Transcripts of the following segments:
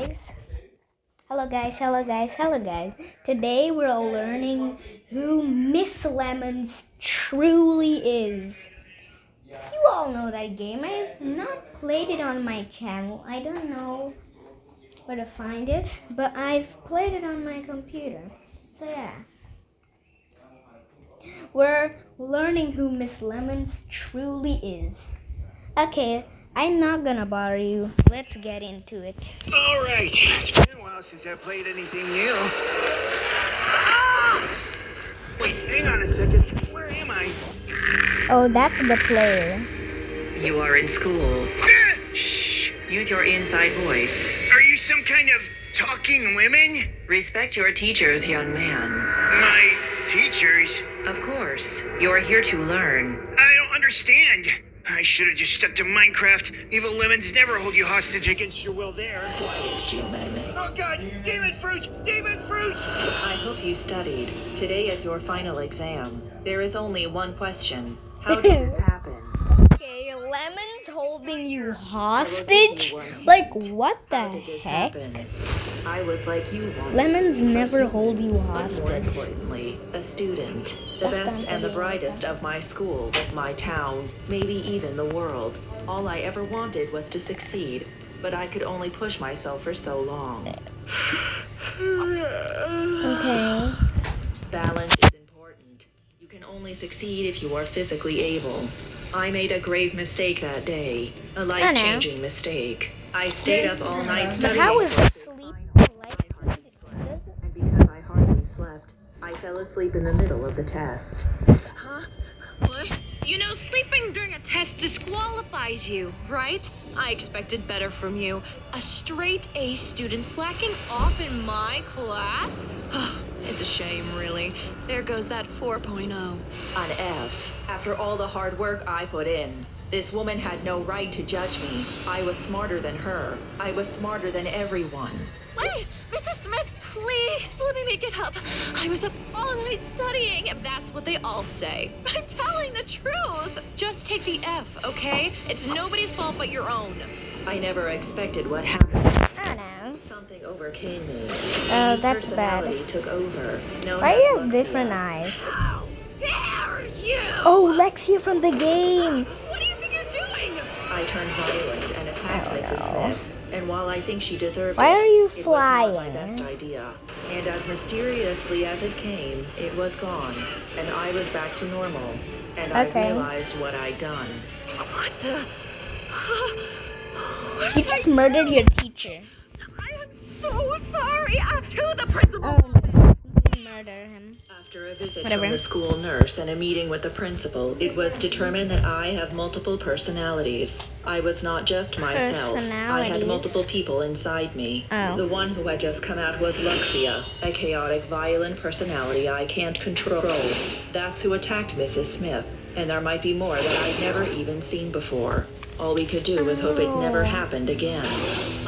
guys. Hello guys, hello guys, hello guys. Today we're all learning who Miss Lemons truly is. You all know that game. I've not played it on my channel. I don't know where to find it, but I've played it on my computer. So yeah. We're learning who Miss Lemons truly is. Okay, I'm not gonna bother you. Let's get into it. All right. It's been a while since I played anything new. Ah! Wait, hang on a second. Where am I? Oh, that's the player. You are in school. Shh. Use your inside voice. Are you some kind of talking lemon? Respect your teachers, young man. My teachers? Of course. You're here to learn. I don't understand. I should have just stuck to Minecraft. Evil lemons never hold you hostage against your will there. Quiet, human. Oh god! Demon fruit! Demon fruit! I hope you studied. Today is your final exam. There is only one question. How did this happen? Okay, Lemon's holding you hostage? Like, what How the did this heck? happen? I was like you once. Lemons never hold you But more hostage. importantly, a student. The best and the brightest of my school, my town, maybe even the world. All I ever wanted was to succeed, but I could only push myself for so long. Okay. Balance is important. You can only succeed if you are physically able. I made a grave mistake that day. A life-changing mistake. I stayed up all night But studying. how is for the sleep final. life? I hardly slept. And because I hardly slept, I fell asleep in the middle of the test. Huh? What? You know, sleeping during a test disqualifies you, right? I expected better from you. A straight A student slacking off in my class? It's a shame, really. There goes that 4.0. An F. After all the hard work I put in. This woman had no right to judge me. I was smarter than her. I was smarter than everyone. Wait, Mrs. Smith, please let me make it up. I was up all night studying, and that's what they all say. I'm telling the truth. Just take the F, okay? It's nobody's fault but your own. I never expected what happened. I don't know. Something overcame me. Oh, A new that's bad. personality took over. Known Why as do you have Luxia. different eyes? How dare you? Oh, Lexia from the game. What do you think you're doing? I turned violent and attacked Oh, Mrs. no. Smith. And while I think she deserved Why it, are you it was not my flying? best idea. And as mysteriously as it came, it was gone. And I was back to normal. And Okay. I realized what I'd done. What the? What You did I just murdered do? your teacher. I am so sorry. To the principal. Oh, you murder him. After a visit Whatever. from the school nurse and a meeting with the principal, it was determined that I have multiple personalities. I was not just myself. I had Personalities? multiple people inside me. Oh. The one who had just come out was Luxia, a chaotic, violent personality I can't control. That's who attacked Mrs. Smith, and there might be more that I'd never even seen before. All we could do was hope it never happened again.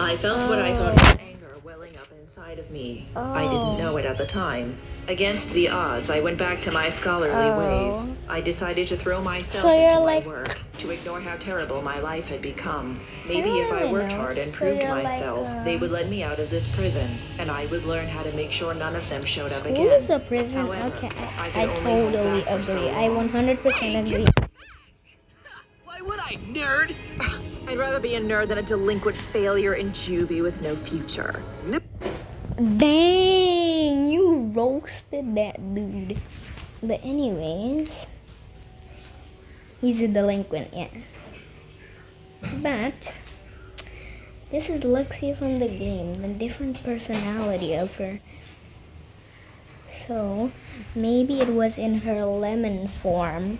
I felt what I thought was anger welling up inside of me. I didn't know it at the time. Against the odds, I went back to my scholarly ways. I decided to throw myself So you're into like- my work, to ignore how terrible my life had become. Maybe if I really worked know. hard and So proved you're like, myself, they would let me out of this prison, and I would learn how to make sure none of them showed up School again. is a prison. However, Okay, I I could only hold totally back for so agree. I long. 100% agree. Why would I, nerd? I'd rather be a nerd than a delinquent failure in juvie with no future. Dang, you roasted that dude. But anyways, he's a delinquent, yeah. But this is Luxia from the game, the different personality of her. So maybe it was in her lemon form.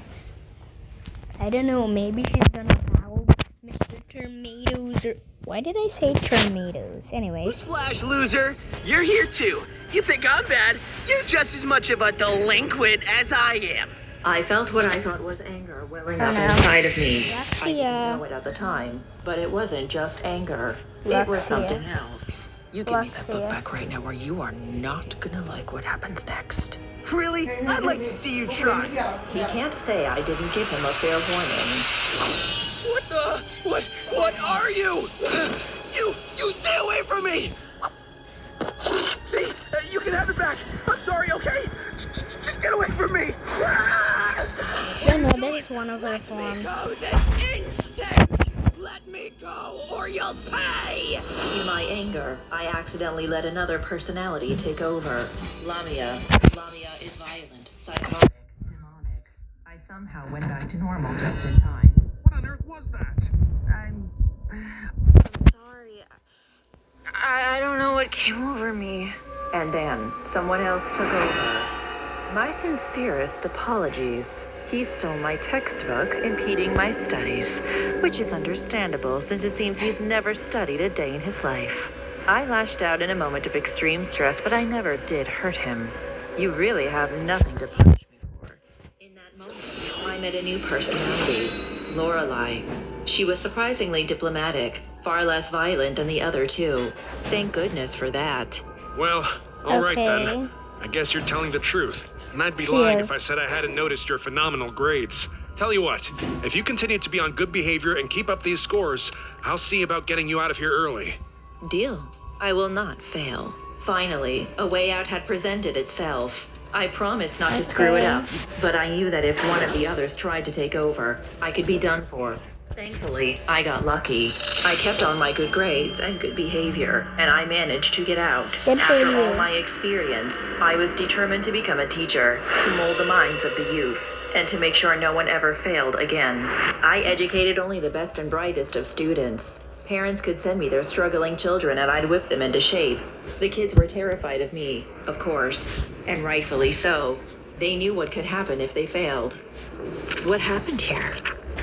I don't know, maybe she's gonna help Mr. Tomatoes or why did I say tomatoes? Anyways. Newsflash, loser. You're here too. You think I'm bad? You're just as much of a delinquent as I am. I felt what I thought was anger welling up no. inside of me. I Luxia. didn't know it at the time, but it wasn't just anger. It was Luxia. something else. You give me that book Luxia. back right now or you are not gonna like what happens next. Really? I'd like to see you try. He can't say I didn't give him a fair warning. What are you? You You stay away from me! See? You can have it back. I'm sorry, okay? Just get away from me! No, that is one of her forms. Go this instant! Let me go, or you'll pay! In my anger, I accidentally let another personality take over. Lamia. Lamia is violent, psychotic, demonic. I somehow went back to normal just in time. What on earth was that? I'm sorry. I don't know what came over me. And then, someone else took over. My sincerest apologies. He stole my textbook, impeding my studies, which is understandable since it seems he's never studied a day in his life. I lashed out in a moment of extreme stress, but I never did hurt him. You really have nothing to punish me for. In that moment, I met a new personality, Lorelei. She was surprisingly diplomatic, far less violent than the other two. Thank goodness for that. Well, all right Okay. then. I guess you're telling the truth. And I'd be She lying is. if I said I hadn't noticed your phenomenal grades. Tell you what, if you continue to be on good behavior and keep up these scores, I'll see about getting you out of here early. Deal. I will not fail. Finally, a way out had presented itself. I promised not to screw it up, but I knew that if one of the others tried to take over, I could be done for. Thankfully, I got lucky. I kept on my good grades and good behavior, and I managed to get out. Good for After you. all my experience, I was determined to become a teacher, to mold the minds of the youth, and to make sure no one ever failed again. I educated only the best and brightest of students. Parents could send me their struggling children and I'd whip them into shape. The kids were terrified of me, of course, and rightfully so. They knew what could happen if they failed. What happened here?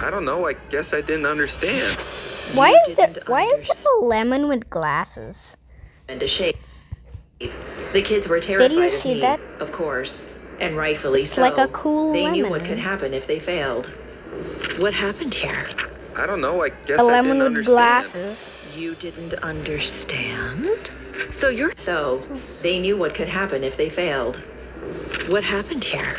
I don't know, I guess I didn't understand. Why You is there didn't why is there a lemon with glasses? Into shape. The kids were terrified you of see me, that? of course, and rightfully so. like a cool They knew lemon. what could happen if they failed. What happened here? I don't know, I guess A I lemon didn't with understand. glasses. You didn't understand? So they knew what could happen if they failed. What happened here?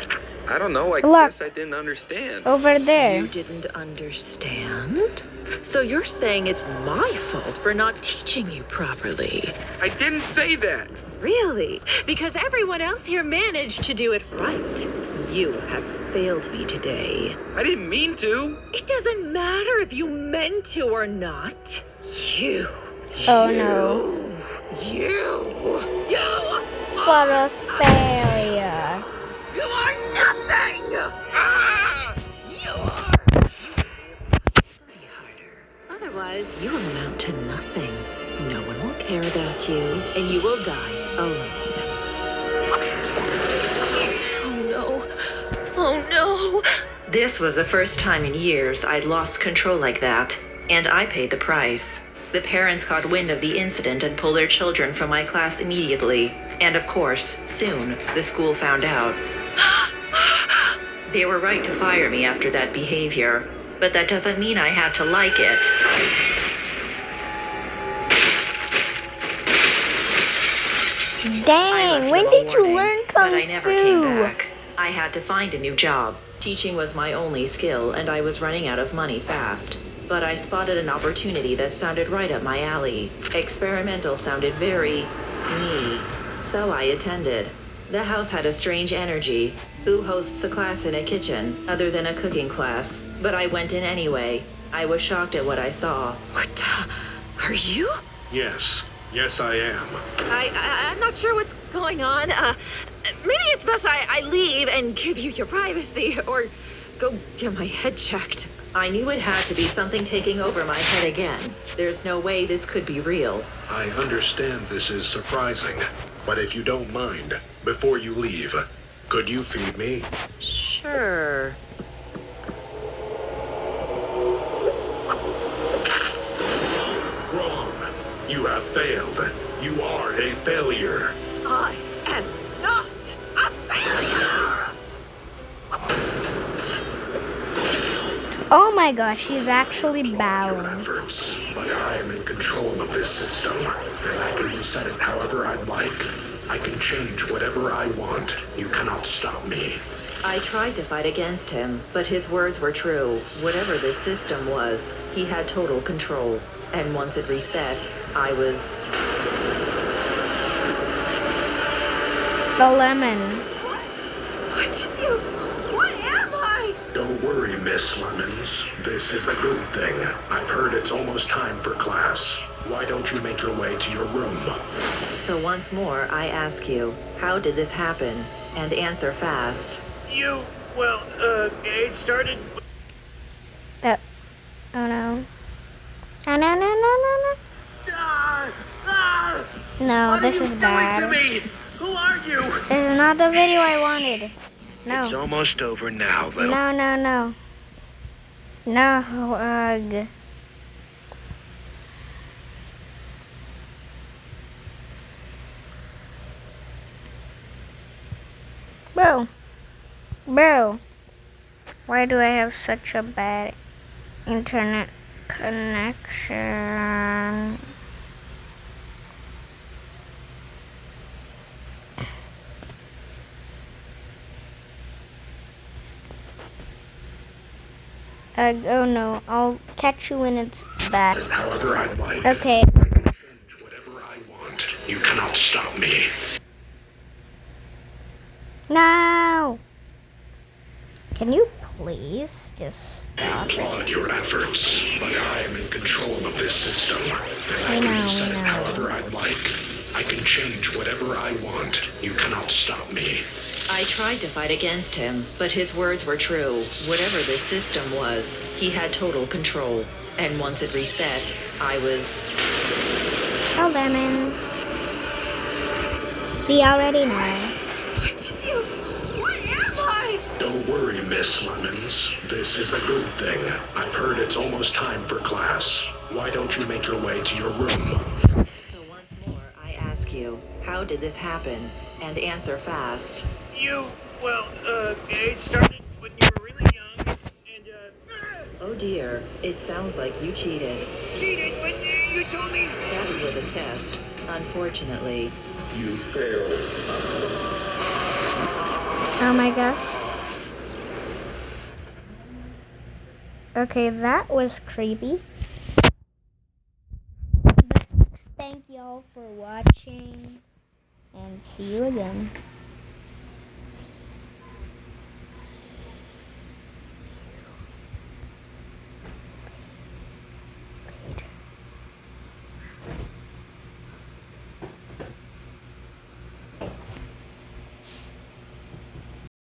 I don't know, I Look. guess I didn't understand. Over You there. didn't understand? So you're saying it's my fault for not teaching you properly? I didn't say that. Really? Because everyone else here managed to do it right. You have failed me today. I didn't mean to. It doesn't matter if you meant to or not. You. Oh no. You. What a failure. You are nothing! Ah! You are. Study harder. Otherwise, you will amount to nothing. No one will care about you, and you will die alone. Oh no. Oh no. This was the first time in years I'd lost control like that, and I paid the price. The parents caught wind of the incident and pulled their children from my class immediately. And of course, soon, the school found out. They were right to fire me after that behavior, but that doesn't mean I had to like it. I Dang, left when them a did you warning, learn but Kung I never came Fu? back. I had to find a new job. Teaching was my only skill, and I was running out of money fast. But I spotted an opportunity that sounded right up my alley. Experimental sounded very me, so I attended. The house had a strange energy. Who hosts a class in a kitchen, other than a cooking class? But I went in anyway. I was shocked at what I saw. What the? Are you? Yes, I am. I'm not sure what's going on. Maybe it's best I leave and give you your privacy, or go get my head checked. I knew it had to be something taking over my head again. There's no way this could be real. I understand this is surprising, but if you don't mind, before you leave, could you feed me? Sure. Wrong. You have failed. You are a failure. I am not a failure! Oh my gosh, she's actually Your bowing. efforts, but I am in control of this system, and I can reset it however I like. I can change whatever I want. You cannot stop me. I tried to fight against him, but his words were true. Whatever this system was, he had total control. And once it reset, I was. A lemon. What am I? Don't worry, Miss Lemons. This is a good thing. I've heard it's almost time for class. Why don't you make your way to your room? So once more, I ask you, how did this happen? And answer fast. It started. Oh no. Oh no, no, no, no, no. No, this is bad. Who are you? This is not the video I wanted. No. It's almost over now, little. No, no, no. No, ugh. Bro, why do I have such a bad internet connection? Oh no, I'll catch you when it's back. However I like. Okay. Change whatever I want. You cannot stop me. No! Can you please just stop it? Applaud your efforts, but I am in control of this system. And I We can know, reset we it know. however I like. I can change whatever I want. You cannot stop me. I tried to fight against him, but his words were true. Whatever this system was, he had total control. And once it reset, I was. Oh, lemon. We already know. What am I? Don't worry, Miss Lemons. This is a good thing. I've heard it's almost time for class. Why don't you make your way to your room? So once more, I ask you, how did this happen? And answer fast. It started when you were really young, and, Oh dear, it sounds like you cheated. cheated, but you told me. That was a test. Unfortunately, You failed. Oh my gosh. Okay, that was creepy. But thank y'all for watching, and see you again.